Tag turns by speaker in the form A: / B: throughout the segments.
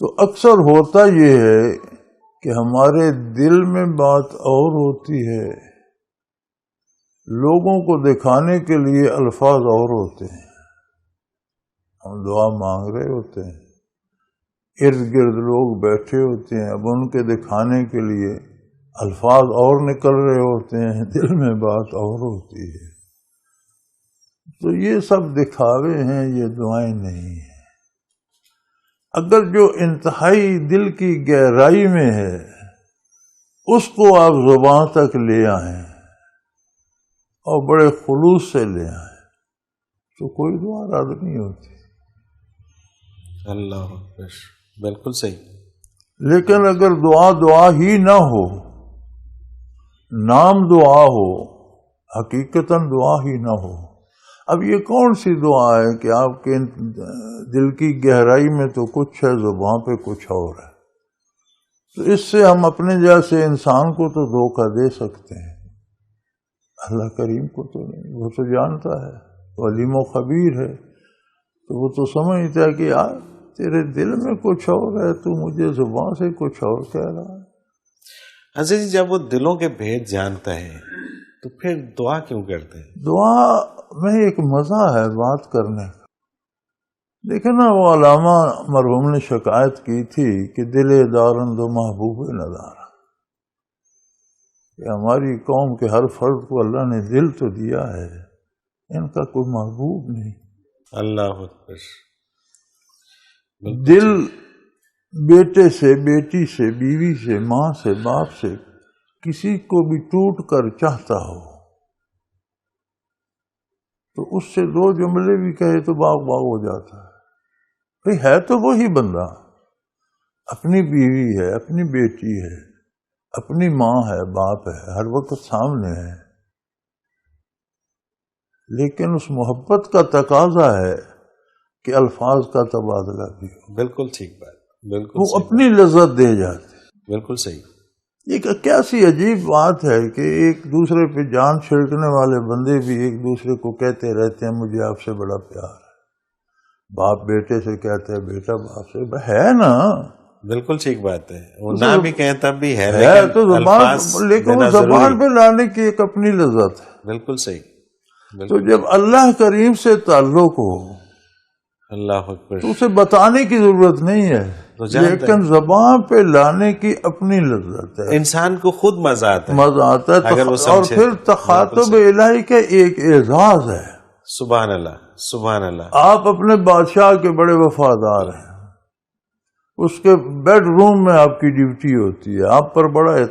A: تو اکثر ہوتا یہ ہے کہ ہمارے دل میں بات اور ہوتی ہے، لوگوں کو دکھانے کے لیے الفاظ اور ہوتے ہیں. ہم دعا مانگ رہے ہوتے ہیں، ارد گرد لوگ بیٹھے ہوتے ہیں، اب ان کے دکھانے کے لیے الفاظ اور نکل رہے ہوتے ہیں، دل میں بات اور ہوتی ہے. تو یہ سب دکھاوے ہیں، یہ دعائیں نہیں ہیں. اگر جو انتہائی دل کی گہرائی میں ہے اس کو آپ زبان تک لے آئیں اور بڑے خلوص سے لے آئیں تو کوئی دعا رد نہیں ہوتی.
B: اللہ اکبر، بالکل صحیح.
A: لیکن اگر دعا ہی نہ ہو، نام دعا ہو، حقیقتاً دعا ہی نہ ہو، اب یہ کون سی دعا ہے کہ آپ کے دل کی گہرائی میں تو کچھ ہے، زبان پہ کچھ اور ہے. تو اس سے ہم اپنے جیسے انسان کو تو دھوکہ دے سکتے ہیں، اللہ کریم کو تو نہیں. وہ تو جانتا ہے، وہ علیم و خبیر ہے، تو وہ تو سمجھتا ہے کہ یار تیرے دل میں کچھ اور ہے، تو مجھے زبان سے کچھ اور کہہ رہا ہے.
B: حضرت جی، جب وہ دلوں کے بھید جانتا ہے تو پھر دعا کیوں کرتے ہیں؟
A: دعا میں ایک مزہ ہے بات کرنے کا. دیکھیں نا، وہ علامہ مرحوم نے شکایت کی تھی کہ دل دارن دو محبوب ندارا، کہ ہماری قوم کے ہر فرد کو اللہ نے دل تو دیا ہے، ان کا کوئی محبوب نہیں.
B: اللہ اکبر.
A: دل بیٹے سے، بیٹی سے، بیوی سے، ماں سے، باپ سے کسی کو بھی ٹوٹ کر چاہتا ہو تو اس سے دو جملے بھی کہے تو باغ باغ ہو جاتا ہے. بھئی ہے تو وہی بندہ، اپنی بیوی ہے، اپنی بیٹی ہے، اپنی ماں ہے، باپ ہے، ہر وقت سامنے ہے، لیکن اس محبت کا تقاضا ہے کہ الفاظ کا تبادلہ بھی ہو.
B: بالکل ٹھیک بات، بالکل
A: وہ
B: صحیح
A: اپنی لذت دے جاتے.
B: بالکل صحیح.
A: ایک کیسی عجیب بات ہے کہ ایک دوسرے پہ جان چھڑکنے والے بندے بھی ایک دوسرے کو کہتے رہتے ہیں مجھے آپ سے بڑا پیار ہے. باپ بیٹے سے کہتے ہیں، بیٹا باپ سے، ہے نا.
B: بالکل ٹھیک بات ہے. وہ نہ بھی کہیں تب بھی ہے،
A: تو زبان، لیکن وہ زبان پہ لانے کی ایک اپنی لذت ہے.
B: بالکل صحیح.
A: تو جب اللہ کریم سے تعلق ہو
B: اللہ اکبر،
A: تو اسے بتانے کی ضرورت نہیں ہے، لیکن زبان پہ لانے کی اپنی لذت ہے.
B: انسان کو خود مزہ آتا ہے،
A: مزہ آتا ہے.
B: اگر وہ
A: اور پھر تخاطب الہی کا ایک اعزاز ہے.
B: سبحان اللہ، سبحان اللہ.
A: آپ اپنے بادشاہ کے بڑے وفادار ہیں، اس کے بیڈ روم میں آپ کی ڈیوٹی ہوتی ہے، آپ پر بڑا ہے،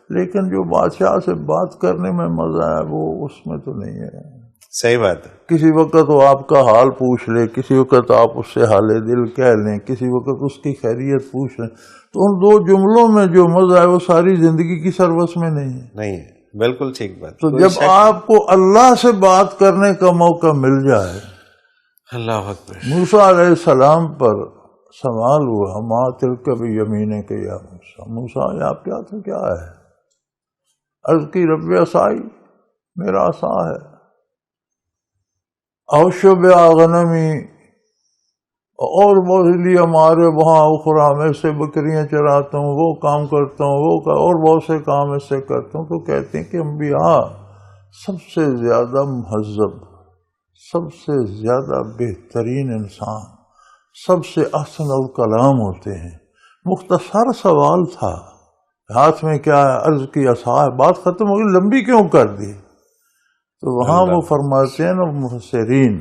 A: لیکن جو بادشاہ سے بات کرنے میں مزہ ہے وہ اس میں تو نہیں ہے.
B: صحیح بات ہے.
A: کسی وقت وہ آپ کا حال پوچھ لے، کسی وقت آپ اس سے حال دل کہہ لیں، کسی وقت اس کی خیریت پوچھ لیں، تو ان دو جملوں میں جو مزہ ہے وہ ساری زندگی کی سروس میں نہیں ہے.
B: نہیں ہے. بالکل ٹھیک بات.
A: تو جب آپ کو اللہ سے بات کرنے کا موقع مل جائے،
B: اللہ اکبر،
A: موسیٰ علیہ السلام پر سوال ہوا، ما تلک بیمینک کے یا موسیٰ، موسیٰ یہ آپ کیا تھا، کیا ہے؟ عرض کی رب عصائی، میرا عصا ہے. اوشب غنمی، اور بہت لیے ہمارے وہاں اخرا میں سے بکریاں چراتا ہوں، وہ کام کرتا ہوں، وہ اور بہت سے کام اس سے کرتا ہوں. تو کہتے ہیں کہ انبیاء سب سے زیادہ مہذب، سب سے زیادہ بہترین انسان، سب سے احسن الکلام ہوتے ہیں. مختصر سوال تھا، ہاتھ میں کیا ہے، عرض کی عصا ہے، بات ختم ہو گئی، لمبی کیوں کر دی؟ تو وہاں وہ فرماتے ہیں نا مفسرین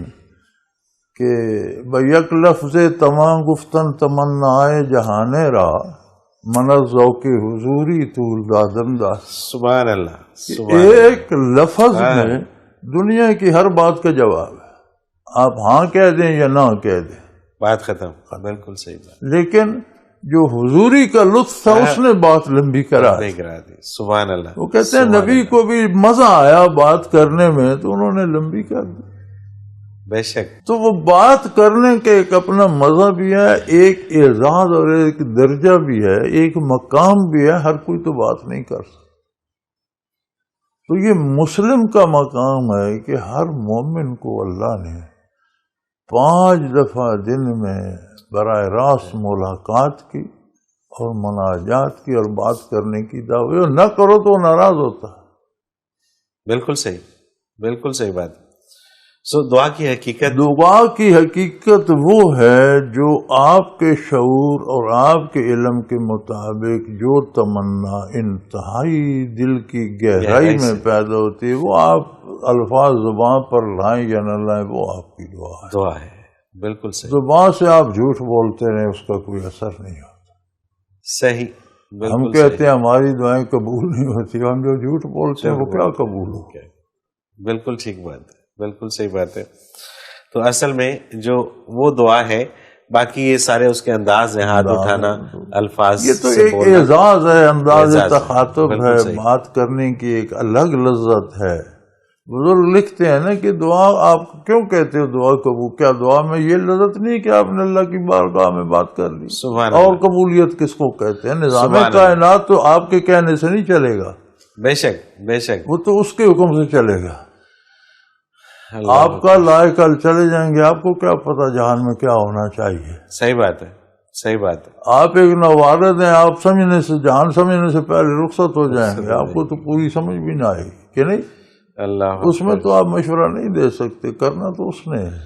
A: کہ بیک لفظ تمام گفتن تمنائے جہانے را من ذوق حضوری طول دادم دا.
B: سبحان اللہ.
A: ایک لفظ میں دنیا کی ہر بات کا جواب ہے. آپ ہاں کہہ دیں یا نہ کہہ دیں،
B: بات ختم. بالکل صحیح بات.
A: لیکن جو حضوری کا لطف تھا اس نے بات لمبی کرا دی.
B: سبحان اللہ.
A: وہ کہتے ہیں نبی کو بھی مزہ آیا بات کرنے میں تو انہوں نے لمبی کر دی.
B: بے شک. تو
A: وہ بات کرنے کا ایک اپنا مزہ بھی ہے، ایک اعزاز اور ایک درجہ بھی ہے، ایک مقام بھی ہے. ہر کوئی تو بات نہیں کر سکتا. تو یہ مسلم کا مقام ہے کہ ہر مومن کو اللہ نے 5 دفعہ دن میں براہ راست ملاقات کی اور مناجات کی اور بات کرنے کی دعوت نہ کرو تو ناراض ہوتا ہے.
B: بالکل صحیح، بالکل صحیح بات. سو دعا کی حقیقت،
A: دعا کی حقیقت وہ ہے جو آپ کے شعور اور آپ کے علم کے مطابق جو تمنا انتہائی دل کی گہرائی میں پیدا ہوتی ہے وہ آپ الفاظ زبان پر لائیں یا نہ لائیں وہ آپ کی دعا ہے.
B: دعا ہے، بالکل صحیح.
A: زبان سے آپ جھوٹ بولتے رہیں اس کا کوئی اثر نہیں ہوتا.
B: صحیح،
A: ہم کہتے ہیں ہماری دعائیں قبول نہیں ہوتی، ہم جو جھوٹ بولتے ہیں وہ کیا قبول ہو.
B: بالکل ٹھیک بات ہے، بالکل صحیح بات ہے. تو اصل میں جو وہ دعا ہے، باقی یہ سارے اس کے انداز ہیں، ہاتھ اٹھانا، الفاظ،
A: یہ تو ایک اعزاز ہے، انداز تخاطب ہے، بات کرنے کی ایک الگ لذت ہے. بزرگ لکھتے ہیں نا کہ دعا آپ کیوں کہتے ہو دعا قبول، کیا دعا میں یہ لذت نہیں کہ آپ نے اللہ کی بارگاہ میں بات کر لی؟ اور قبولیت کس کو کہتے ہیں؟ نظام کائنات تو آپ کے کہنے سے نہیں چلے گا. بے شک، بے شک، وہ تو اس کے حکم سے چلے گا. آپ کا لائے کل چلے جائیں گے، آپ کو کیا پتا جہان میں کیا ہونا چاہیے.
B: صحیح بات ہے، صحیح بات ہے.
A: آپ ایک نوارد ہیں، آپ سمجھنے سے جہان سمجھنے سے پہلے رخصت ہو جائیں گے، آپ کو تو پوری سمجھ بھی نہ آئے گی کہ نہیں.
B: اللہ
A: اس میں تو آپ مشورہ نہیں دے سکتے، کرنا تو اس نے ہے.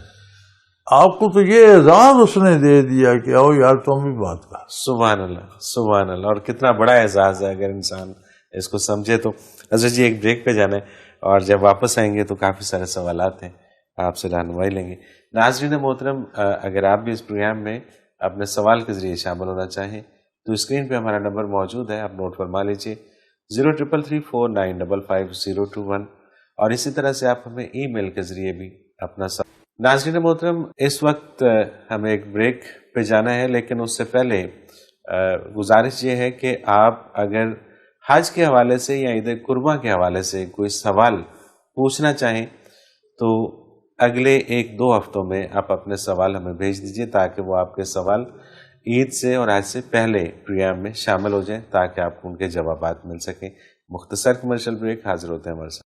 A: آپ کو تو یہ اعزاز اس نے دے دیا کہ آؤ یار تم بھی بات کر.
B: سبحان اللہ، سبحان اللہ. اور کتنا بڑا اعزاز ہے اگر انسان اس کو سمجھے تو. حضرت جی ایک بریک پہ جانا ہے اور جب واپس آئیں گے تو کافی سارے سوالات ہیں، آپ سے رہنمائی لیں گے. ناظرین محترم، اگر آپ بھی اس پروگرام میں اپنے سوال کے ذریعے شامل ہونا چاہیں تو اسکرین پہ ہمارا نمبر موجود ہے، آپ نوٹ فرما لیجیے 0333455021، اور اسی طرح سے آپ ہمیں ای میل کے ذریعے بھی اپنا سوال. ناظرین محترم، اس وقت ہمیں ایک بریک پہ جانا ہے، لیکن اس سے پہلے گزارش یہ ہے کہ آپ اگر حج کے حوالے سے یا عید قربہ کے حوالے سے کوئی سوال پوچھنا چاہیں تو اگلے 1-2 ہفتوں میں آپ اپنے سوال ہمیں بھیج دیجئے تاکہ وہ آپ کے سوال عید سے اور آج سے پہلے پروگرام میں شامل ہو جائیں تاکہ آپ کو ان کے جوابات مل سکیں. مختصر کمرشل بریک، حاضر ہوتے ہیں ہمارے ساتھ.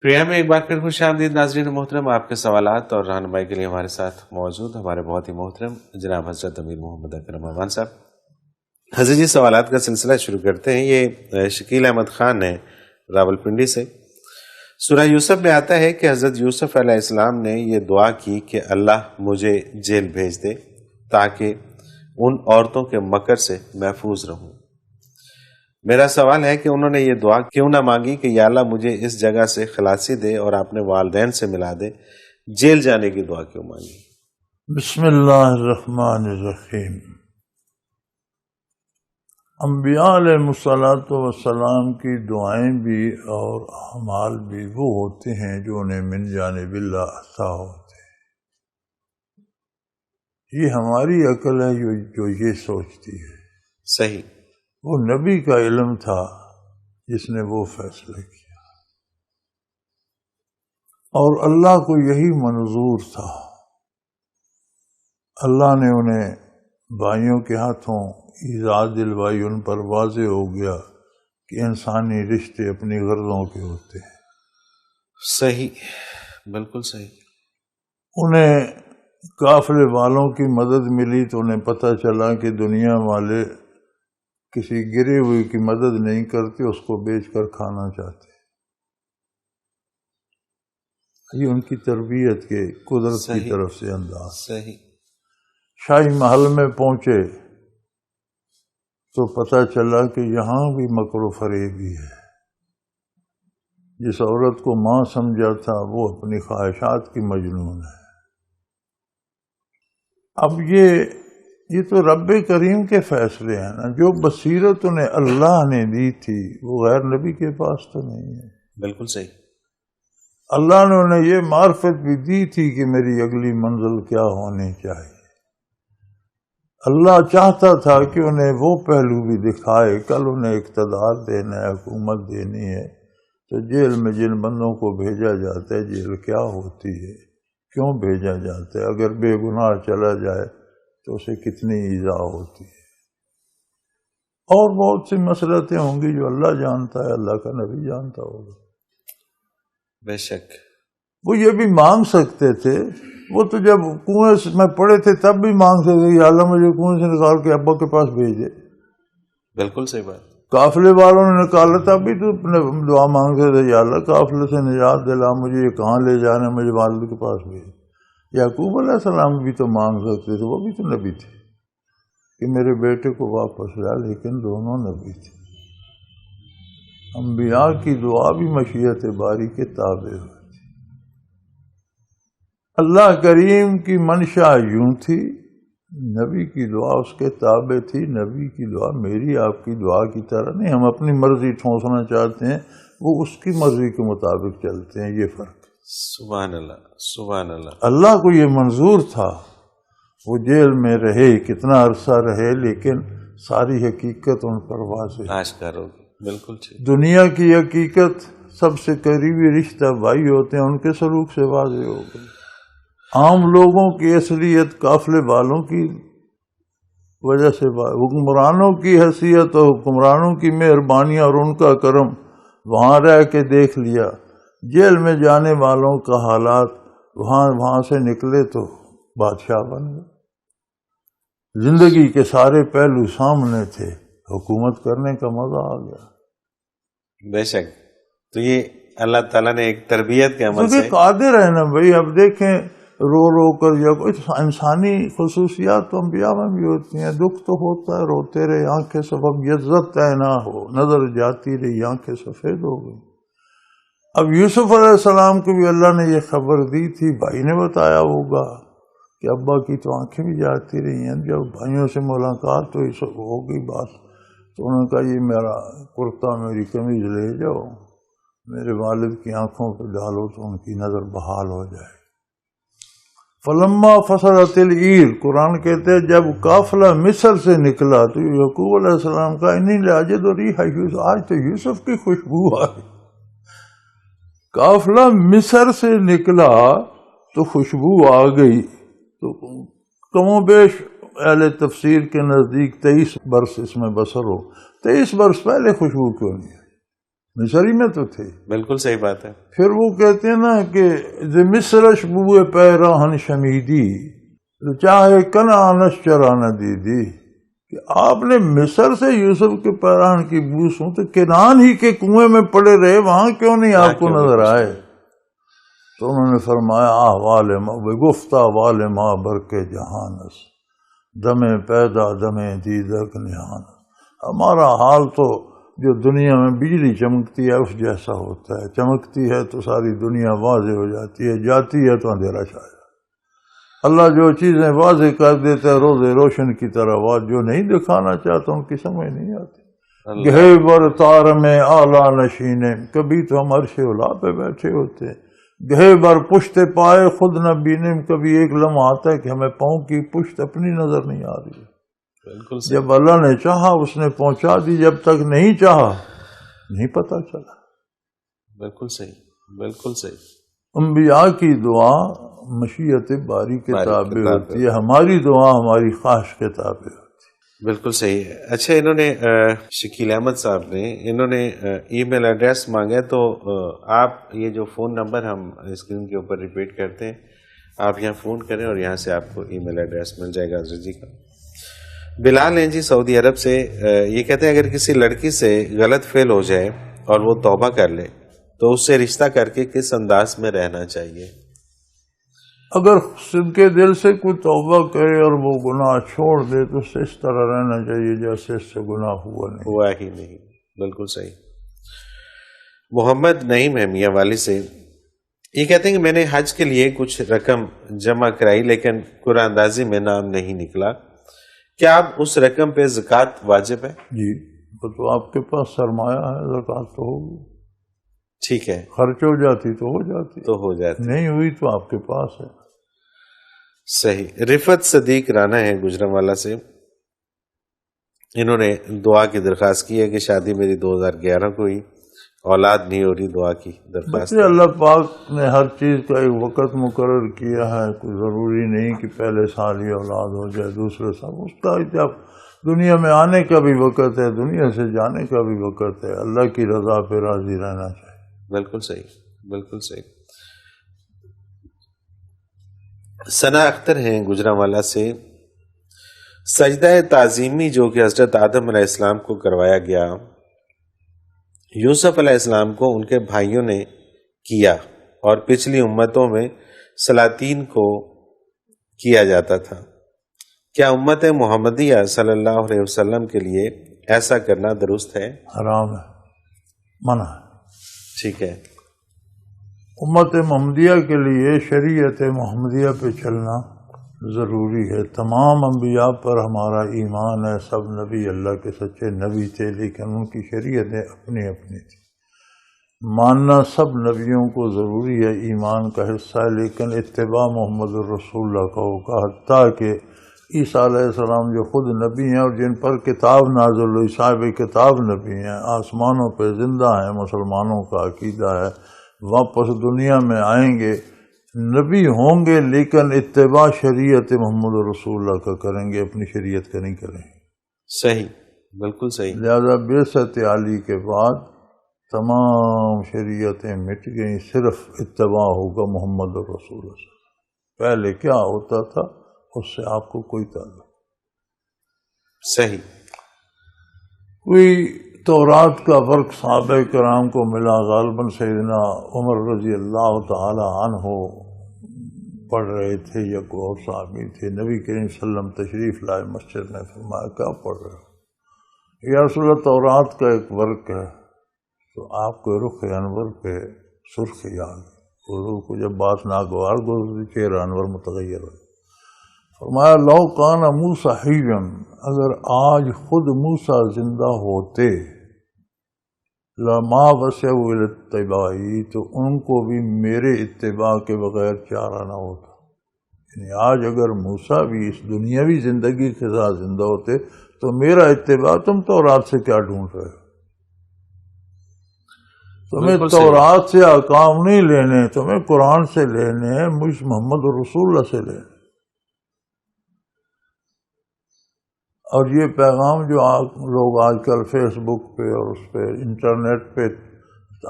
B: پروگرام میں ایک بار پھر خوش آمدید ناظرین محترم. آپ کے سوالات اور رہنمائی کے لیے ہمارے ساتھ موجود ہمارے بہت ہی محترم جناب حضرت امیر محمد اکرم امان صاحب. حضرت جی سوالات کا سلسلہ شروع کرتے ہیں. یہ شکیل احمد خان ہے راولپنڈی سے. سورہ یوسف میں آتا ہے کہ حضرت یوسف علیہ السلام نے یہ دعا کی کہ اللہ مجھے جیل بھیج دے تاکہ ان عورتوں کے مکر سے محفوظ رہوں. میرا سوال ہے کہ انہوں نے یہ دعا کیوں نہ مانگی کہ یا اللہ مجھے اس جگہ سے خلاصی دے اور اپنے والدین سے ملا دے، جیل جانے کی دعا کیوں مانگی؟
A: بسم اللہ الرحمن الرحیم. انبیاء علیہ السلام کی دعائیں بھی اور اعمال بھی وہ ہوتے ہیں جو انہیں من جانب اللہ عطا ہوتے ہیں. یہ ہماری عقل ہے جو یہ سوچتی ہے.
B: صحیح.
A: وہ نبی کا علم تھا جس نے وہ فیصلہ کیا، اور اللہ کو یہی منظور تھا. اللہ نے انہیں بھائیوں کے ہاتھوں ایذا دلوائی، ان پر واضح ہو گیا کہ انسانی رشتے اپنی غرضوں کے ہوتے ہیں.
B: صحیح، بالکل صحیح.
A: انہیں قافلے والوں کی مدد ملی تو انہیں پتہ چلا کہ دنیا والے کسی گرے ہوئے کی مدد نہیں کرتے، اس کو بیچ کر کھانا چاہتے. یہ ان کی تربیت کے قدرت کی طرف سے انداز.
B: صحیح.
A: شاہی محل میں پہنچے تو پتہ چلا کہ یہاں بھی مکر و فریبی ہے. جس عورت کو ماں سمجھا تھا وہ اپنی خواہشات کی مجنون ہے. اب یہ تو رب کریم کے فیصلے ہیں نا. جو بصیرت انہیں اللہ نے دی تھی وہ غیر نبی کے پاس تو نہیں ہے.
B: بالکل صحیح.
A: اللہ نے انہیں یہ معرفت بھی دی تھی کہ میری اگلی منزل کیا ہونی چاہیے. اللہ چاہتا تھا کہ انہیں وہ پہلو بھی دکھائے. کل انہیں اقتدار دینا ہے، حکومت دینی ہے، تو جیل میں جن بندوں کو بھیجا جاتا ہے جیل کیا ہوتی ہے، کیوں بھیجا جاتا ہے. اگر بے گناہ چلا جائے تو اسے کتنی ایذا ہوتی ہے. اور بہت سی مسئلتیں ہوں گی جو اللہ جانتا ہے، اللہ کا نبی جانتا ہوگا.
B: بے شک.
A: وہ یہ بھی مانگ سکتے تھے، وہ تو جب کنویں میں پڑے تھے تب بھی مانگ سکتے تھے، یا اللہ مجھے کنویں سے نکال کے ابا کے پاس بھیج دے.
B: بالکل صحیح بات.
A: قافلے والوں نے نکالا تب بھی تو اپنے دعا مانگتے تھے، یا اللہ قافلے سے نجات دلا، مجھے یہ کہاں لے جانا، مجھے والد کے پاس بھیج. یعقوب علیہ السلام بھی تو مانگ سکتے تھے، وہ بھی تو نبی تھے کہ میرے بیٹے کو واپس لا، لیکن دونوں نبی تھے. انبیاء کی دعا بھی مشیت باری کے تابع ہوتی. اللہ کریم کی منشا یوں تھی، نبی کی دعا اس کے تابع تھی. نبی کی دعا میری آپ کی دعا کی طرح نہیں، ہم اپنی مرضی ٹھونسنا چاہتے ہیں، وہ اس کی مرضی کے مطابق چلتے ہیں. یہ فرق.
B: سبحان اللہ، سبحان اللہ.
A: اللہ کو یہ منظور تھا وہ جیل میں رہے، کتنا عرصہ رہے، لیکن ساری حقیقت ان پر واضح
B: آشکار ہوگی. بالکل ٹھیک.
A: دنیا کی حقیقت سب سے قریبی رشتہ بھائی ہوتے ہیں، ان کے سلوک سے واضح ہو گئی. عام لوگوں کی اصلیت قافلے والوں کی وجہ سے، حکمرانوں کی حیثیت اور حکمرانوں کی مہربانی اور ان کا کرم وہاں رہ کے دیکھ لیا. جیل میں جانے والوں کا حالات، وہاں سے نکلے تو بادشاہ بن گئے. زندگی کے سارے پہلو سامنے تھے، حکومت کرنے کا مزہ آ گیا.
B: بے شک. تو یہ اللہ تعالیٰ نے ایک تربیت کے عمل سے
A: قادر ہے نا بھائی. اب دیکھیں رو رو کر، یا کچھ انسانی خصوصیات تو انبیاء میں بھی ہوتی ہیں. دکھ تو ہوتا ہے، روتے رہے آنکھیں سبب یزت طے نہ ہو، نظر جاتی رہی آنکھیں سفید ہو گئی. اب یوسف علیہ السلام کو بھی اللہ نے یہ خبر دی تھی، بھائی نے بتایا ہوگا کہ ابا کی تو آنکھیں بھی جاتی رہی ہیں. جب بھائیوں سے ملاقات تو ہو گئی بات، تو انہوں نے کہا یہ میرا کرتا، میری قمیض لے جاؤ، میرے والد کی آنکھوں پہ ڈالو تو ان کی نظر بحال ہو جائے. فلما فصلت العیر، قرآن کہتے ہیں جب قافلہ مصر سے نکلا تو یعقوب علیہ السلام کا انی لاجد ریح یوسف، آج تو یوسف کی خوشبو آئی. قافلہ مصر سے نکلا تو خوشبو آ گئی. تو کم و بیش اہل تفسیر کے نزدیک 23 برس اس میں بسر ہو. 23 برس پہلے خوشبو کیوں نہیں آئی؟ مصری میں تو تھے.
B: بالکل صحیح بات ہے.
A: پھر وہ کہتے ہیں نا کہ مصرش بوئے پیراہن شمیدی چاہے کنعانش چرانہ دیدی، کہ آپ نے مصر سے یوسف کے پیراہن کی بو سوں تو کنعان ہی کے کنویں میں پڑے رہے، وہاں کیوں نہیں آپ کو نظر آئے؟ تو انہوں نے فرمایا احوال ما گفتہ وال ما برکے جہانس دمے پیدا دمے دیدک نہان. ہمارا حال تو جو دنیا میں بجلی چمکتی ہے اس جیسا ہوتا ہے. چمکتی ہے تو ساری دنیا واضح ہو جاتی ہے، جاتی ہے تو اندھیرا چھا جاتا ہے. اللہ جو چیزیں واضح کر دیتا ہے روز روشن کی طرح، جو نہیں دکھانا چاہتا ان کی سمجھ نہیں آتی. گہے بر تار میں اعلیٰ نشینے، کبھی تو ہم عرش اولا پہ بیٹھے ہوتے ہیں. گہے بر پشت پائے خود نہ بینے، کبھی ایک لمحہ آتا ہے کہ ہمیں پاؤں کی پشت اپنی نظر نہیں آ رہی.
B: بالکل.
A: جب اللہ نے چاہا اس نے پہنچا دی، جب تک نہیں چاہا نہیں پتہ چلا.
B: بالکل صحیح، بالکل صحیح.
A: انبیاء کی دعا مشیت باری کے تابع ہوتی ہے، ہماری دعا ہماری خواہش کے تابع ہوتی ہے.
B: بالکل صحیح ہے. اچھا، انہوں نے شکیل احمد صاحب نے انہوں نے ای میل ایڈریس مانگا، تو آپ یہ جو فون نمبر ہم اسکرین کے اوپر ریپیٹ کرتے ہیں، آپ یہاں فون کریں اور یہاں سے آپ کو ای میل ایڈریس مل جائے گا حضرت جی کا. بلال ہیں جی سعودی عرب سے، یہ کہتے ہیں اگر کسی لڑکی سے غلط فعل ہو جائے اور وہ توبہ کر لے تو اس سے رشتہ کر کے کس انداز میں رہنا چاہیے؟
A: اگر صدقے دل سے کوئی توبہ کرے اور وہ گناہ چھوڑ دے تو اس سے اس طرح رہنا چاہیے جیسے اس سے گناہ ہوا
B: ہی نہیں. بالکل صحیح. محمد نعیم ہے میاں والی سے، یہ کہتے ہیں کہ میں نے حج کے لیے کچھ رقم جمع کرائی لیکن قرآن اندازی میں نام نہیں نکلا، کیا اب اس رقم پہ زکوٰۃ واجب ہے؟
A: جی، تو آپ کے پاس سرمایہ ہے، زکوٰۃ تو ہوگی.
B: ٹھیک ہے،
A: خرچ ہو جاتی تو ہو جاتی، نہیں ہوئی تو آپ کے پاس ہے.
B: صحیح. رفت صدیق رانا ہے گجرانوالہ سے، انہوں نے دعا کی درخواست کی ہے کہ شادی میری 2011 کو ہوئی اولاد نہیں ہو رہی، دعا کی درخواست
A: بچے اللہ پاک نے ہر چیز کا ایک وقت مقرر کیا ہے، کوئی ضروری نہیں کہ پہلے سال ہی اولاد ہو جائے، دوسرے سال اس کا جب دنیا میں آنے کا بھی وقت ہے، دنیا سے جانے کا بھی وقت ہے، اللہ کی رضا پہ راضی رہنا چاہیے۔
B: بالکل صحیح، بالکل صحیح۔ ثنا اختر ہیں گجرانوالہ سے، سجدہ تعظیمی جو کہ حضرت آدم علیہ السلام کو کروایا گیا، یوسف علیہ السلام کو ان کے بھائیوں نے کیا اور پچھلی امتوں میں سلاطین کو کیا جاتا تھا، کیا امت محمدیہ صلی اللہ علیہ وسلم کے لیے ایسا کرنا درست ہے؟
A: حرام ہے، منع ہے۔
B: ٹھیک ہے۔
A: امت محمدیہ کے لیے شریعت محمدیہ پہ چلنا ضروری ہے۔ تمام انبیاء پر ہمارا ایمان ہے، سب نبی اللہ کے سچے نبی تھے، لیکن ان کی شریعتیں اپنی اپنی تھی۔ ماننا سب نبیوں کو ضروری ہے، ایمان کا حصہ ہے، لیکن اتباع محمد الرسول اللہ کا ہوگا، حتیٰ کہ عیسیٰ علیہ السلام جو خود نبی ہیں اور جن پر کتاب نازل ہوئی، صاحب کتاب نبی ہیں، آسمانوں پہ زندہ ہیں، مسلمانوں کا عقیدہ ہے، واپس دنیا میں آئیں گے، نبی ہوں گے، لیکن اتباع شریعت محمد رسول اللہ کا کریں گے، اپنی شریعت کا نہیں کریں گے۔
B: صحیح، بالکل صحیح۔
A: لہذا بعثت علی کے بعد تمام شریعتیں مٹ گئیں، صرف اتباع ہوگا محمد رسول اللہ۔ پہلے کیا ہوتا تھا اس سے آپ کو کوئی تعلق۔
B: صحیح۔
A: کوئی تورات کا فرق صحابہ کرام کو ملا، غالباً سیدنا عمر رضی اللہ تعالی عنہ پڑھ رہے تھے یا کوئی اور صحابی تھے، نبی کریم صلی اللہ علیہ وسلم تشریف لائے مسجد میں، فرمایا کیا پڑھ رہے ہو؟ یا رسول اللہ تورات کا ایک ورق ہے، تو آپ کو رخ انور پہ سرخی آ گئی، حضور کو جب بات ناگوار گزری، چہرہ انور متغیر ہو۔ فرمایا لو کان موسیٰ حیا، اگر آج خود موسیٰ زندہ ہوتے، لما وسعوا الی اتباعی، تو ان کو بھی میرے اتباع کے بغیر چارہ نہ ہوتا۔ یعنی آج اگر موسیٰ بھی اس دنیاوی زندگی کے ساتھ زندہ ہوتے تو میرا اتباع، تم تورات سے کیا ڈھونڈ رہے ہو؟ تمہیں تورات سے احکام نہیں لینے، تمہیں قرآن سے لینے ہیں، مجھ محمد رسول اللہ سے لینے۔ اور یہ پیغام جو لوگ آج کل فیس بک پہ اور اس پہ انٹرنیٹ پہ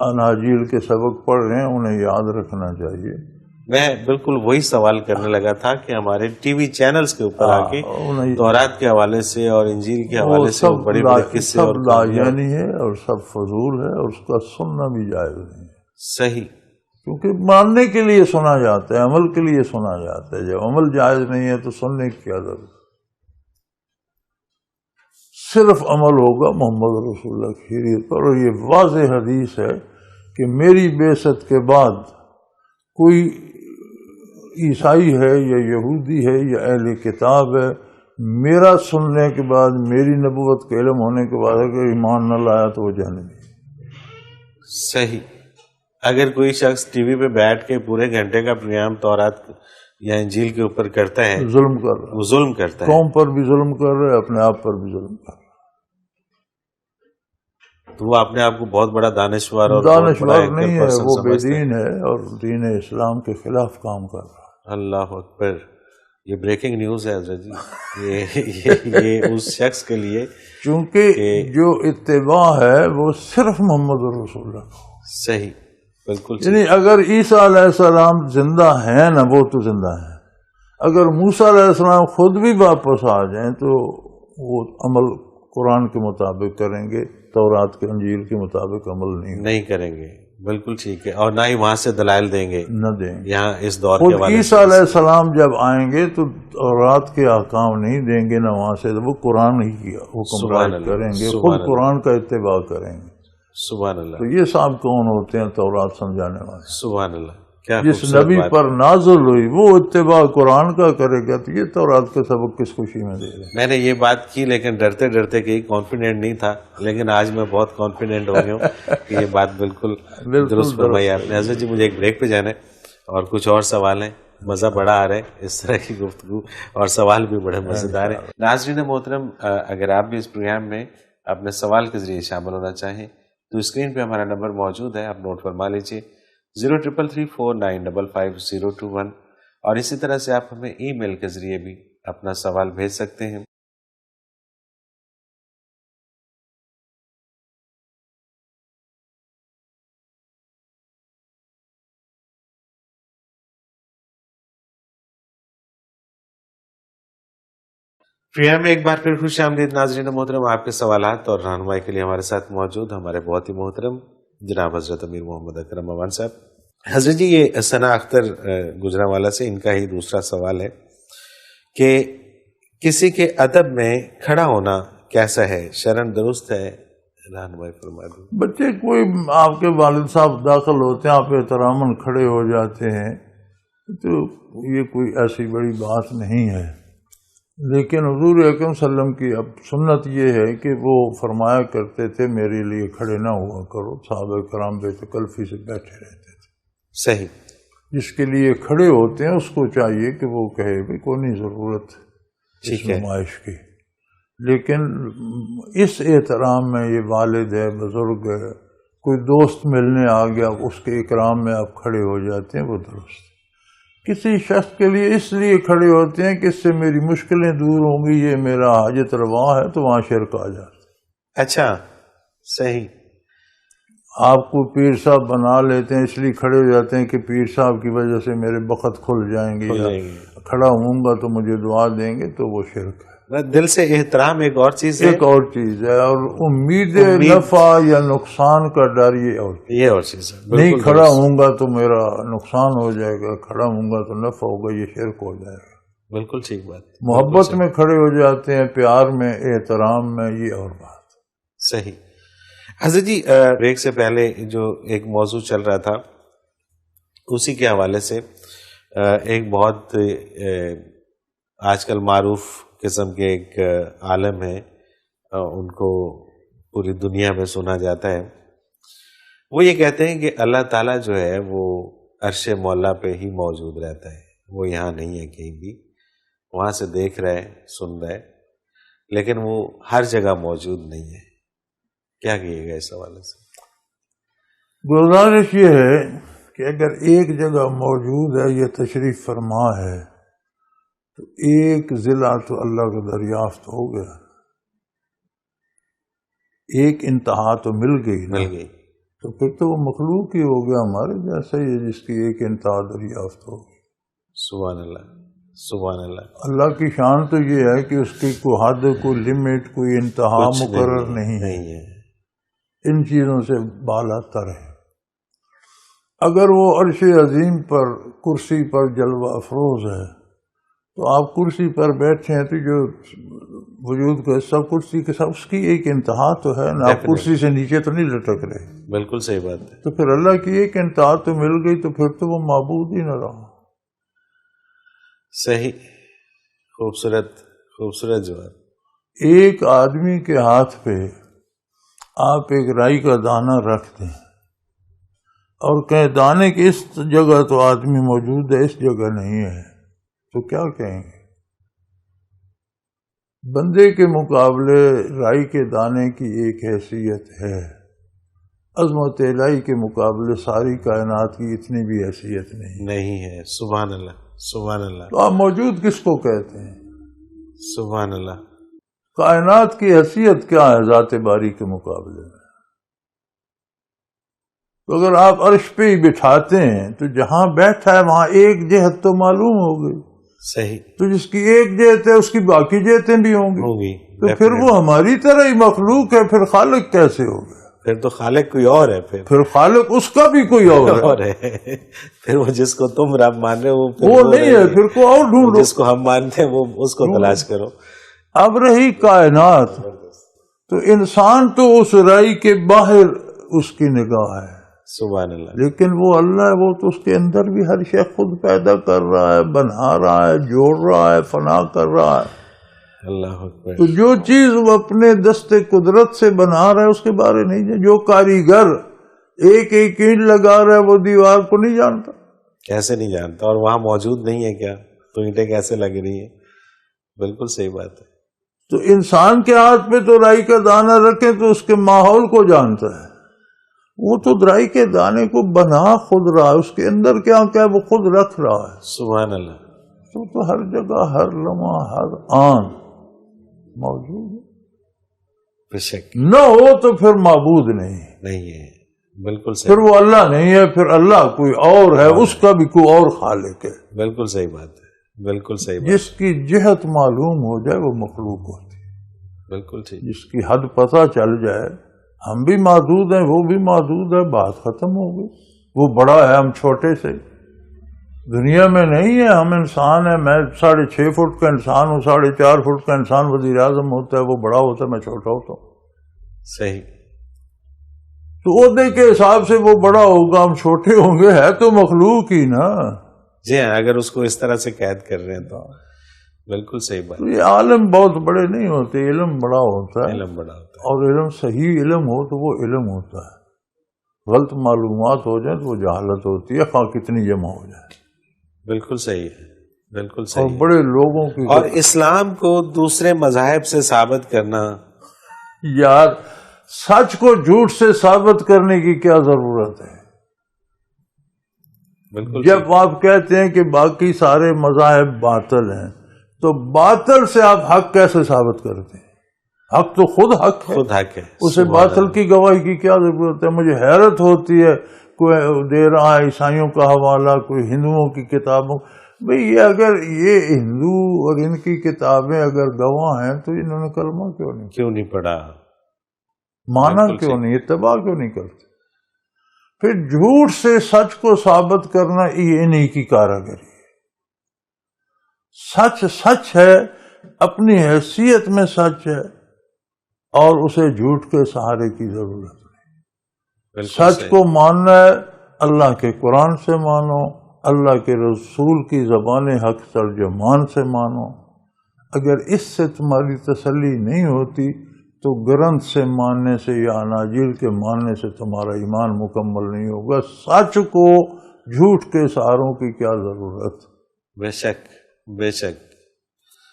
A: اناجیل کے سبق پڑھ رہے ہیں، انہیں یاد رکھنا چاہیے۔
B: میں بالکل وہی سوال کرنے لگا تھا کہ ہمارے ٹی وی چینلز کے اوپر آ کے تورات کے حوالے سے اور انجیل کے حوالے سے بڑے بڑے قصے
A: سب لاجانی ہے اور سب فضول ہے، اور اس کا سننا بھی جائز نہیں ہے۔
B: صحیح،
A: کیونکہ ماننے کے لیے سنا جاتا ہے، عمل کے لیے سنا جاتا ہے۔ جب عمل جائز نہیں ہے تو سننے کی کیا ضرورت؟ صرف عمل ہوگا محمد رسول اللہ کی شریعت پر، اور یہ واضح حدیث ہے کہ میری بعثت کے بعد کوئی عیسائی ہے یا یہودی ہے یا اہل کتاب ہے، میرا سننے کے بعد، میری نبوت کے علم ہونے کے بعد اگر ایمان نہ لایا تو وہ جہنمی۔
B: صحیح۔ اگر کوئی شخص ٹی وی پہ بیٹھ کے پورے گھنٹے کا پروگرام تورات یا انجیل کے اوپر کرتا ہے،
A: ظلم کر رہا ہے،
B: وہ ظلم کرتا ہے،
A: قوم پر بھی ظلم کر رہا ہے، اپنے آپ پر بھی ظلم کر رہا ہے۔
B: تو وہ اپنے آپ کو بہت بڑا دانشور اور
A: دانشور نہیں ہے، وہ بے دین ہے اور دین اسلام کے خلاف کام کر رہا ہے۔
B: اللہ اکبر، یہ بریکنگ نیوز ہے حضرت جی، یہ اس شخص کے لیے،
A: چونکہ جو اتباع ہے وہ صرف محمد رسول اللہ کو۔
B: صحیح، بالکل۔
A: یعنی اگر عیسیٰ علیہ السلام زندہ ہیں نا، وہ تو زندہ ہیں، اگر موسیٰ علیہ السلام خود بھی واپس آ جائیں تو وہ عمل قرآن کے مطابق کریں گے، تورات کے انجیل کے مطابق عمل نہیں
B: کریں گے۔ بالکل ٹھیک ہے، اور نہ ہی وہاں سے دلائل دیں گے،
A: نہ دیں گے۔
B: یہاں اس دور
A: خود
B: کے والے
A: عیسیٰ علیہ السلام جب آئیں گے تو تورات کے احکام نہیں دیں گے، نہ وہاں سے وہ قرآن ہی کی حکم رائج کریں گے، خود قرآن کا اتباع کریں گے۔
B: سبحان اللہ۔
A: تو یہ صاحب کون ہوتے ہیں تورات سمجھانے والے؟
B: سبحان اللہ، کیا
A: جس نبی پر نازل ہوئی وہ اتباع قرآن کا کرے گا، تو یہ تورات کا سبق کس خوشی میں دے رہے ہیں؟
B: میں نے یہ بات کی لیکن ڈرتے ڈرتے کہ کانفیڈنٹ نہیں تھا، لیکن آج میں بہت کانفیڈنٹ ہو گیا ہوں کہ یہ بات بالکل درست فرمائی آپ نے۔ حضرت جی مجھے ایک بریک پہ جانا ہے اور کچھ اور سوال ہیں، مزہ بڑا آ رہا ہے اس طرح کی گفتگو، اور سوال بھی بڑے مزیدار ہیں۔ ناظرین محترم، اگر آپ بھی اس پروگرام میں اپنے سوال کے ذریعے شامل ہونا چاہیں تو اسکرین پہ ہمارا نمبر موجود ہے، آپ نوٹ فرما لیجیے 033349555021، اور اسی طرح سے آپ ہمیں ای میل کے ذریعے بھی اپنا سوال بھیج سکتے ہیں۔ پروگرام میں ایک بار پھر خوش آمدید ناظرین محترم، آپ کے سوالات اور رہنمائی کے لیے ہمارے ساتھ موجود ہمارے بہت ہی محترم جناب حضرت امیر محمد اکرم امان صاحب۔ حضرت جی، یہ ثنا اختر گجرانوالہ سے ان کا ہی دوسرا سوال ہے کہ کسی کے ادب میں کھڑا ہونا کیسا ہے، شرعاً درست ہے؟ رہنمائی فرما دیں۔
A: بچے کوئی آپ کے والد صاحب داخل ہوتے ہیں، آپ احتراماً کھڑے ہو جاتے ہیں، تو یہ کوئی ایسی بڑی بات نہیں ہے، لیکن حضور اکرم صلی اللہ علیہ وسلم کی اب سنت یہ ہے کہ وہ فرمایا کرتے تھے میرے لیے کھڑے نہ ہوا کرو، صحابہ کرام بے تکلفی سے بیٹھے رہتے تھے۔
B: صحیح۔
A: جس کے لیے کھڑے ہوتے ہیں اس کو چاہیے کہ وہ کہے بھی کوئی نہیں ضرورت اس نمائش کی، لیکن اس احترام میں یہ والد ہے، بزرگ ہے، کوئی دوست ملنے آ گیا، اس کے اکرام میں آپ کھڑے ہو جاتے ہیں، وہ درست ہے۔ کسی شخص کے لیے اس لیے کھڑے ہوتے ہیں کہ اس سے میری مشکلیں دور ہوں گی، یہ میرا حاجت روا ہے، تو وہاں شرک آ جاتا ہے۔
B: اچھا، صحیح۔
A: آپ کو پیر صاحب بنا لیتے ہیں، اس لیے کھڑے ہو جاتے ہیں کہ پیر صاحب کی وجہ سے میرے بخت کھل جائیں گے، یا کھڑا ہوں گا تو مجھے دعا دیں گے، تو وہ شرک ہے۔
B: دل سے احترام ایک اور چیز ہے،
A: ایک اور چیز ہے، اور امید نفع یا نقصان کا ڈر یہ اور
B: چیز ہے۔
A: نہیں کھڑا ہوں گا تو میرا نقصان ہو جائے گا، کھڑا ہوں گا تو نفع ہوگا، یہ شرک ہو جائے گا۔
B: بالکل ٹھیک بات۔
A: محبت میں کھڑے ہو جاتے ہیں، پیار میں، احترام میں، یہ اور بات۔
B: صحیح۔ حضرت جی، بریک سے پہلے جو ایک موضوع چل رہا تھا اسی کے حوالے سے ایک بہت آج کل معروف قسم کے ایک عالم ہیں، ان کو پوری دنیا میں سنا جاتا ہے، وہ یہ کہتے ہیں کہ اللہ تعالیٰ جو ہے وہ عرش مولا پہ ہی موجود رہتا ہے، وہ یہاں نہیں ہے کہیں بھی، وہاں سے دیکھ رہے، سن رہے، لیکن وہ ہر جگہ موجود نہیں ہے۔ کیا کہیے گا اس حوالے سے؟
A: گزارش یہ ہے کہ اگر ایک جگہ موجود ہے، یہ تشریف فرما ہے، تو ایک ضلع تو اللہ کو دریافت ہو گیا، ایک انتہا تو مل گئی، تو پھر تو وہ مخلوق ہی ہو گیا ہمارے جیسا ہی، جس کی ایک انتہا دریافت ہو گئی۔
B: سبحان اللہ، سبحان اللہ۔
A: اللہ کی شان تو یہ ہے کہ اس کی کوئی حد، کوئی لمٹ، کوئی انتہا مقرر نہیں ہے، ان چیزوں سے بالا تر ہے۔ اگر وہ عرش عظیم پر، کرسی پر جلوہ افروز ہے، تو آپ کرسی پر بیٹھے ہیں تو جو وجود کا حصہ کرسی کے ساتھ، اس کی ایک انتہا تو ہے نا، آپ کرسی سے نیچے تو نہیں لٹک رہے۔
B: بالکل صحیح بات ہے۔
A: تو پھر اللہ کی ایک انتہا تو مل گئی، تو پھر تو وہ معبود ہی نہ رہا۔
B: صحیح، خوبصورت خوبصورت جواب۔
A: ایک آدمی کے ہاتھ پہ آپ ایک رائی کا دانہ رکھ دیں اور کہیں دانے کی اس جگہ تو آدمی موجود ہے، اس جگہ نہیں ہے، تو کیا کہیں گے؟ بندے کے مقابلے رائی کے دانے کی ایک حیثیت ہے، عظمت الہی کے مقابلے ساری کائنات کی اتنی بھی حیثیت نہیں
B: ہے۔ سبحان اللہ، سبحان اللہ۔
A: تو آپ موجود کس کو کہتے ہیں؟
B: سبحان اللہ۔
A: کائنات کی حیثیت کیا ہے ذات باری کے مقابلے میں؟ تو اگر آپ عرش پہ ہی بٹھاتے ہیں تو جہاں بیٹھا ہے وہاں ایک جہت تو معلوم ہو گئی۔
B: صحیح۔
A: تو جس کی ایک جہت ہے اس کی باقی جہتیں بھی ہوں گی، تو پھر وہ ہماری طرح ہی مخلوق ہے، پھر خالق کیسے ہو گیا؟
B: پھر تو خالق کوئی اور ہے، پھر
A: خالق اس کا بھی کوئی اور ہے۔
B: پھر وہ جس کو تم رب مان رہے ہو
A: وہ نہیں ہے، پھر کو اور ڈھونڈو،
B: جس کو ہم مانتے ہیں وہ اس کو تلاش کرو۔
A: اب رہی کائنات، تو انسان تو اس رائی کے باہر اس کی نگاہ ہے،
B: سبحان اللہ،
A: لیکن وہ اللہ ہے، وہ تو اس کے اندر بھی ہر شے خود پیدا کر رہا ہے، بنا رہا ہے، جوڑ رہا ہے، فنا کر رہا ہے۔
B: اللہ اکبر۔
A: تو جو چیز وہ اپنے دست قدرت سے بنا رہا ہے اس کے بارے نہیں جانتا۔ جو کاریگر ایک ایک اینٹ لگا رہا ہے وہ دیوار کو نہیں جانتا،
B: کیسے نہیں جانتا؟ اور وہاں موجود نہیں ہے کیا؟ تو اینٹیں کیسے لگ رہی ہیں؟ بالکل صحیح بات ہے۔
A: تو انسان کے ہاتھ میں تو رائی کا دانہ رکھے تو اس کے ماحول کو جانتا ہے، وہ تو درائی کے دانے کو بنا خود رہا ہے، اس کے اندر کیا کیا وہ خود رکھ رہا ہے.
B: سبحان اللہ.
A: تو ہر جگہ ہر لمحہ ہر آن موجود ہے.
B: بے شک
A: نہ ہو تو پھر معبود نہیں
B: ہے. بالکل صحیح.
A: پھر وہ اللہ نہیں ہے، پھر اللہ کوئی اور ہے، اس کا بھی کوئی اور خالق ہے.
B: بالکل صحیح بات ہے. بالکل صحیح بات.
A: جس کی جہت معلوم ہو جائے وہ مخلوق ہوتی ہے.
B: بالکل ٹھیک.
A: جس کی حد پتہ چل جائے، ہم بھی محدود ہیں وہ بھی محدود ہے، بات ختم ہو گئی. وہ بڑا ہے ہم چھوٹے سے. دنیا میں نہیں ہے، ہم انسان ہیں. میں 6.5 فٹ کا انسان ہوں، 4.5 فٹ کا انسان وزیر اعظم ہوتا ہے، وہ بڑا ہوتا ہے، میں چھوٹا ہوتا ہوں.
B: صحیح.
A: تو عہدے کے حساب سے وہ بڑا ہوگا، ہم چھوٹے ہوں گے. ہے تو مخلوق ہی نا.
B: جی ہاں، اگر اس کو اس طرح سے قید کر رہے ہیں تو بالکل صحیح بات.
A: تو یہ عالم بہت بڑے نہیں ہوتے، علم بڑا ہوتا ہے.
B: علم بڑا ہوتا ہے.
A: اور علم صحیح علم ہو تو وہ علم ہوتا ہے. غلط معلومات ہو جائیں تو وہ جہالت ہوتی ہے، خواہ کتنی جمع ہو جائے. بالکل
B: صحیح ہے. بالکل
A: اور
B: صحیح.
A: بڑے لوگوں کی
B: اور اسلام کو دوسرے مذاہب سے ثابت کرنا،
A: یار سچ کو جھوٹ سے ثابت کرنے کی کیا ضرورت ہے؟
B: بالکل.
A: جب آپ کہتے ہیں کہ باقی سارے مذاہب باطل ہیں تو باطل سے آپ حق کیسے ثابت کرتے ہیں؟ حق تو خود حق ہے.
B: خود حق ہے.
A: اسے باطل کی گواہی کی کیا ضرورت ہے؟ مجھے حیرت ہوتی ہے، کوئی دے رہا ہے عیسائیوں کا حوالہ، کوئی ہندوؤں کی کتابوں. بھئی یہ اگر یہ ہندو اور ان کی کتابیں اگر گواہ ہیں تو انہوں نے کلمہ کیوں نہیں
B: پڑھا؟
A: مانا کیوں نہیں؟ اتباع کیوں نہیں کرتے؟ پھر جھوٹ سے سچ کو ثابت کرنا یہ انہی کی کاراگری ہے. سچ سچ ہے، اپنی حیثیت میں سچ ہے، اور اسے جھوٹ کے سہارے کی ضرورت نہیں. سچ کو ماننا ہے، اللہ کے قرآن سے مانو، اللہ کے رسول کی زبان حق ترجمان سے مانو. اگر اس سے تمہاری تسلی نہیں ہوتی تو گرنتھ سے ماننے سے یا اناجیل کے ماننے سے تمہارا ایمان مکمل نہیں ہوگا. سچ کو جھوٹ کے سہاروں کی کیا ضرورت؟
B: بے شک بے شک.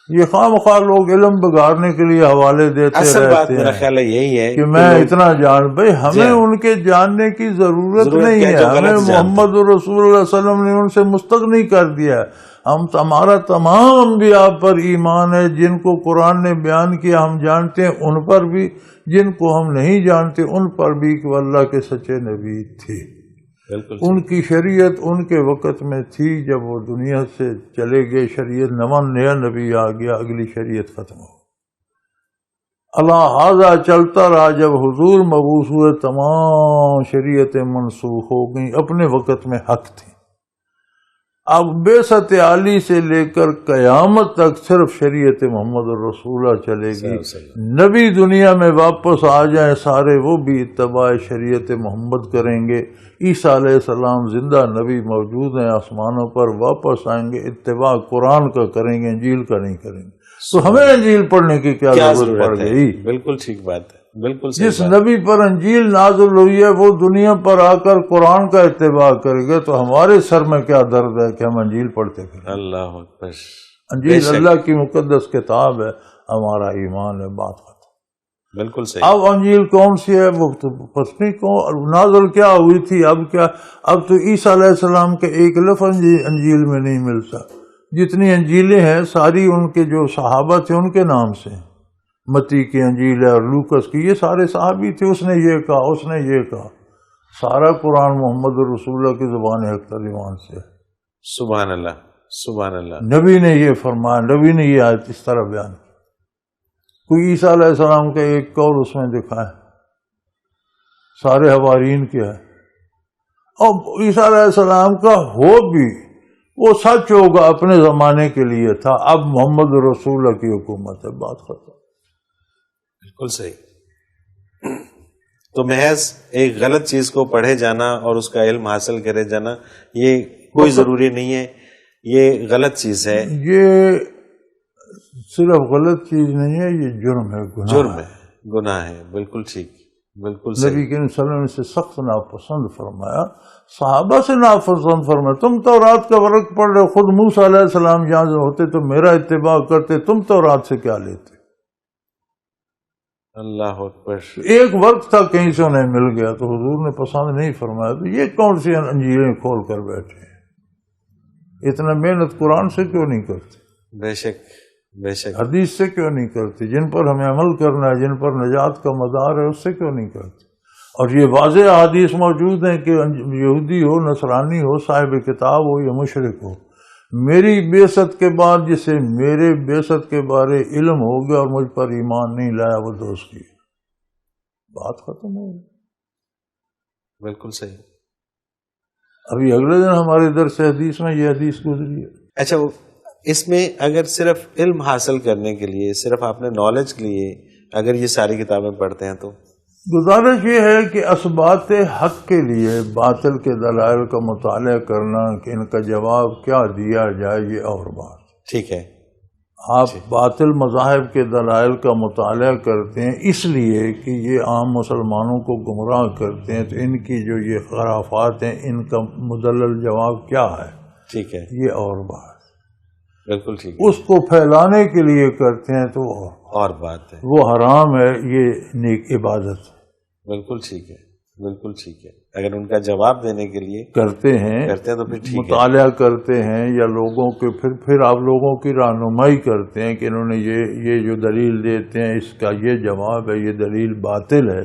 A: یہ خواہ لوگ علم بگاڑنے کے لیے حوالے دیتے رہتے ہیں.
B: میرا خیال ہے یہی ہے
A: کہ میں اتنا بھائی ہمیں ان کے جاننے کی ضرورت نہیں ہے. ہمیں محمد رسول اللہ علیہ وسلم نے ان سے مستغنی کر دیا ہے. ہمارا تمام انبیاء پر ایمان ہے. جن کو قرآن نے بیان کیا ہم جانتے ہیں ان پر بھی، جن کو ہم نہیں جانتے ان پر بھی، کہ وہ اللہ کے سچے نبی تھے. ان کی شریعت ان کے وقت میں تھی، جب وہ دنیا سے چلے گئے شریعت نیا نبی آ گیا، اگلی شریعت ختم ہو. اللہ چلتا رہا. جب حضور مبعوث ہوئے تمام شریعتیں منسوخ ہو گئیں، اپنے وقت میں حق تھی. اب بعثت عالی سے لے کر قیامت تک صرف شریعت محمد رسول اللہ چلے گی. نبی دنیا میں واپس آ جائیں سارے، وہ بھی اتباع شریعت محمد کریں گے. عیسیٰ علیہ السلام زندہ نبی موجود ہیں آسمانوں پر، واپس آئیں گے، اتباع قرآن کا کریں گے، انجیل کا نہیں کریں گے. تو ہمیں انجیل پڑھنے کی کیا ضرورت پڑ گئی؟
B: بالکل ٹھیک بات ہے. بالکل
A: جس نبی پر انجیل نازل ہوئی ہے وہ دنیا پر آ کر قرآن کا اتباع کرے گا، تو ہمارے سر میں کیا درد ہے کہ ہم انجیل پڑھتے پھر؟ اللہ اکبر. انجیل اللہ کی مقدس کتاب ہے، ہمارا ایمان ہے، بات ختم.
B: بالکل صحیح.
A: اب انجیل کون سی ہے؟ وہ پسنی کون نازل کیا ہوئی تھی؟ اب کیا؟ اب تو عیسیٰ علیہ السلام کے ایک لفظ انجیل میں نہیں ملتا. جتنی انجیلیں ہیں ساری ان کے جو صحابہ تھے ان کے نام سے. متی کی انجیل ہے اور لوکس کی، یہ سارے صحابی تھے. اس نے یہ کہا، اس نے یہ کہا. سارا قرآن محمد رسول اللہ کی زبان حق ترجمان سے.
B: سبحان اللہ سبحان اللہ.
A: نبی نے یہ فرمایا، نبی نے یہ آیت اس طرح بیان کی. کوئی عیسیٰ علیہ السلام کا ایک قول اس میں دکھائے، سارے حوارین کیا ہے. اور عیسیٰ علیہ السلام کا ہو بھی وہ سچ ہوگا، اپنے زمانے کے لیے تھا. اب محمد رسول اللہ کی حکومت ہے، بات ختم.
B: بالکل صحیح. تو محض ایک غلط چیز کو پڑھے جانا اور اس کا علم حاصل کرے جانا یہ کوئی ضروری نہیں ہے، یہ غلط چیز ہے. یہ
A: صرف غلط چیز نہیں ہے، یہ جرم ہے،
B: جرم ہے، گناہ ہے. بالکل ٹھیک، بالکل صحیح.
A: نبی کریم صلی اللہ علیہ وسلم سے سخت ناپسند فرمایا، صحابہ سے ناپسند فرمایا. تم تورات کا ورق پڑھ رہے، خود موسیٰ علیہ السلام جہاں ہوتے تو میرا اتباع کرتے، تم تورات سے کیا لیتے؟
B: اللہ اکبر.
A: ایک وقت تھا کہیں سے انہیں مل گیا تو حضور نے پسند نہیں فرمایا، تو یہ کون سی انجیلیں کھول کر بیٹھے ہیں، اتنا محنت قرآن سے کیوں نہیں کرتے،
B: بے شک بے شک.
A: حدیث سے کیوں نہیں کرتے، جن پر ہمیں عمل کرنا ہے، جن پر نجات کا مدار ہے، اس سے کیوں نہیں کرتے. اور یہ واضح حدیث موجود ہیں کہ یہودی ہو، نصرانی ہو، صاحب کتاب ہو یا مشرک ہو، میری بعثت کے بعد جسے میرے بعثت کے بارے علم ہو گیا اور مجھ پر ایمان نہیں لایا، وہ دوست کی بات ختم ہو گئی.
B: بالکل صحیح.
A: ابھی اگلے دن ہمارے درس حدیث میں یہ حدیث گزری ہے.
B: اچھا، اس میں اگر صرف علم حاصل کرنے کے لیے، صرف اپنے نالج کے لیے اگر یہ ساری کتابیں پڑھتے ہیں تو
A: گزارش یہ ہے کہ اثبات حق کے لیے باطل کے دلائل کا مطالعہ کرنا کہ ان کا جواب کیا دیا جائے، یہ اور بات.
B: ٹھیک ہے.
A: آپ باطل مذاہب کے دلائل کا مطالعہ کرتے ہیں اس لیے کہ یہ عام مسلمانوں کو گمراہ کرتے ہیں، تو ان کی جو یہ خرافات ہیں ان کا مدلل جواب کیا ہے.
B: ٹھیک ہے.
A: یہ اور بات.
B: بالکل ٹھیک ہے.
A: اس کو پھیلانے کے لیے کرتے ہیں تو
B: اور بات ہے.
A: وہ حرام ہے، یہ نیک عبادت.
B: بالکل ٹھیک ہے. بالکل ٹھیک ہے. اگر ان کا جواب دینے کے لیے
A: کرتے ہیں
B: تو پھر ٹھیک ہے.
A: مطالعہ کرتے ہیں یا لوگوں کے پھر آپ لوگوں کی رہنمائی کرتے ہیں کہ انہوں نے یہ جو دلیل دیتے ہیں اس کا یہ جواب ہے، یہ دلیل باطل ہے،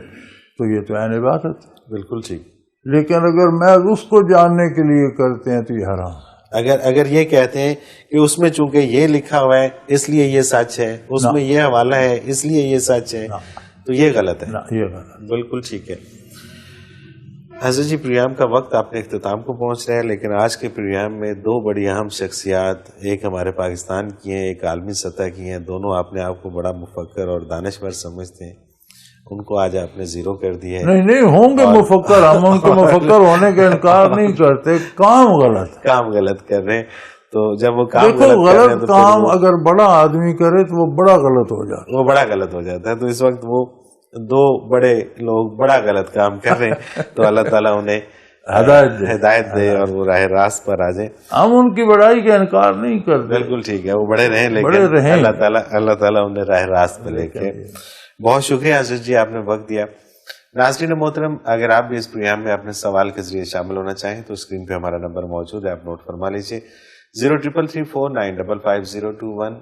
A: تو یہ تو عین عبادت ہے.
B: بالکل ٹھیک.
A: لیکن اگر میں اس کو جاننے کے لیے کرتے ہیں تو یہ حرام.
B: اگر یہ کہتے ہیں کہ اس میں چونکہ یہ لکھا ہوا ہے اس لیے یہ سچ ہے، اس میں یہ حوالہ ہے اس لیے یہ سچ ہے، تو یہ غلط ہے.
A: یہ غلط.
B: بالکل ٹھیک ہے. حضرت جی، پروگرام کا وقت اپنے اختتام کو پہنچ رہا ہے، لیکن آج کے پروگرام میں دو بڑی اہم شخصیات، ایک ہمارے پاکستان کی ہیں، ایک عالمی سطح کی ہیں، دونوں اپنے آپ کو بڑا مفکر اور دانشور سمجھتے ہیں، ان کو آج آپ نے زیرو کر دیا ہے.
A: نہیں ہوں گے مفکر، ہم ان کے مفکر ہونے کا انکار نہیں کرتے، کام غلط
B: کر رہے ہیں. تو جب وہ کام
A: غلط کام اگر بڑا آدمی کرے تو وہ بڑا غلط ہو جاتا
B: ہے. تو اس وقت وہ دو بڑے لوگ بڑا غلط کام کر رہے ہیں، تو اللہ تعالیٰ انہیں ہدایت دے اور وہ راہ راست پر آ جائیں.
A: ہم ان کی بڑائی کا انکار نہیں کرتے.
B: بالکل ٹھیک ہے، وہ بڑے رہیں لیکن اللہ تعالیٰ انہیں راہ راست پہ لے کے. بہت شکریہ حضرت جی، آپ نے وقت دیا. ناظرین محترم، اگر آپ بھی اس پروگرام میں اپنے سوال کے ذریعے شامل ہونا چاہیں تو اسکرین پہ ہمارا نمبر موجود ہے، آپ نوٹ فرما لیجیے 0334955021.